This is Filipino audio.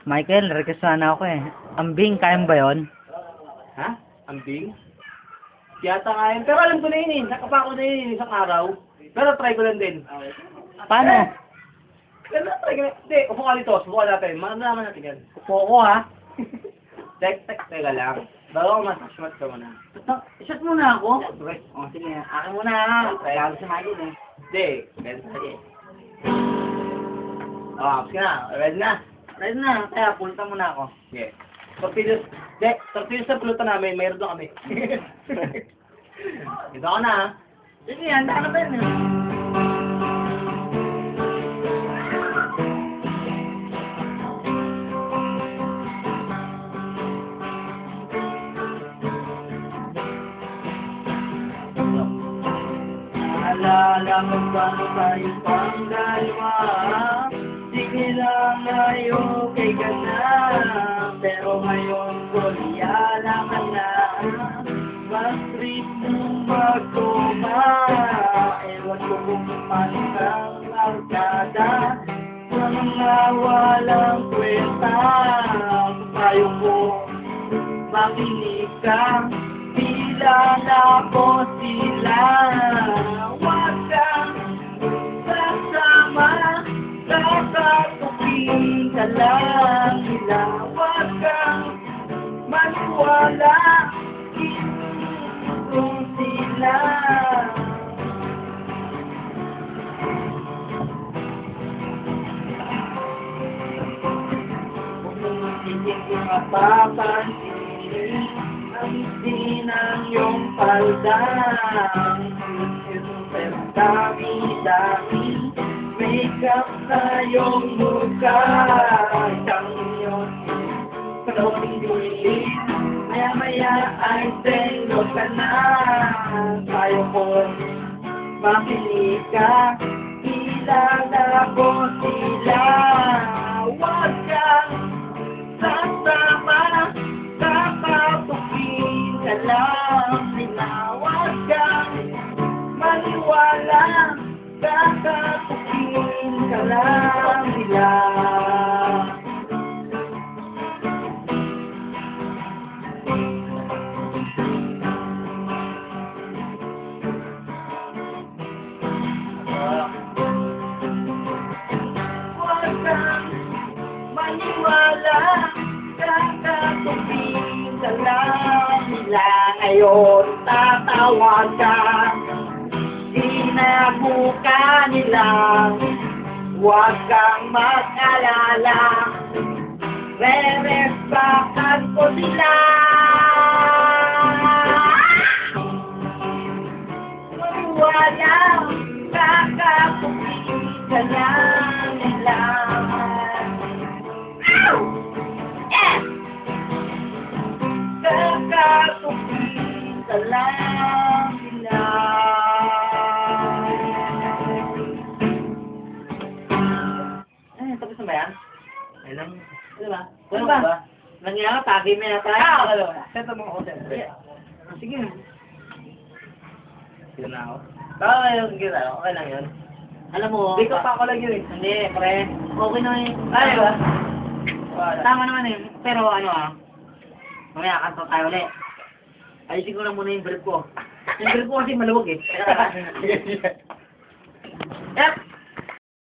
Michael, request sana ako eh. Ambing, kaya mo ba yun? Ha? Ambing? Tiyata nga yun. Pero alam ko na yun eh. Nakapa ko na yun isang araw. Pero try ko lang din. Paano? Pero try ko na. Hindi, upo ka dito. Subukan natin. Malalaman natin yan. Upo ko ha. Teka lang. Bago ako mas-shot ka muna. Shot muna ako? Okay. O, sige. Akin muna ha. Lalo si Michael eh. Hindi. Ganito lagi. Tapos ka na. Ready na? Ready na, kaya punta muna ako. Sige. Tortillas sa pulutan namin. Mayroon doon kami. Dito ka na ha. Sige, handa ka ba yun eh? Alala mo ba tayo pang dalawa? Sige lang ngayon kay ka na. Pero ngayon kulyala ka na. Mas trip mong pagtuma. Ewan ko kung paano kang arkada. Sa mga walang kwenta. Tayo ko makinig ka. Kilala ko sila. Huwag kang sasama. Kakatukin ka lang nila. Huwag kang maniwala. Kung sila. Kung hindi ko mapapansin ang sinang iyong paldang. Pero dami-dami makeup sa iyong mukha. Isang iyong karoting dilim. Maya-maya ay sendo ka na. Tayo ko makinig ka. Kilala ko sila. Huwag kang sasama. Kakatukin ka lang nila. Huwag kang maniwala. Kakatukin ka lang nila. Huwag kang maniwala. Kakatukin ka lang nila. Ngayon tatawag ka. Sinabuka nila. Huwag kang mag-alala. Re-respakan ko sila. Maniwala. Kakatukin ka lang nila. Kakatukin ka lang nila. Tapos na ba yan? Ayun. Ano ba? Ano ba? Nangyari, tagi mo na tayo. Sento mo ako, siyempre. Sige. Sige na ako. Baka yung gila, okay lang yun. Alam mo, Hindi ko pa ako lang yun eh. Hindi, pre. Okay na yun. Ay, ba? Tama naman eh. Pero ano mamaya kanto tayo ulit. Ayusin ko na muna yung brief ko. Yung brief ko kasi maluwag eh. Sige, sige. Yep.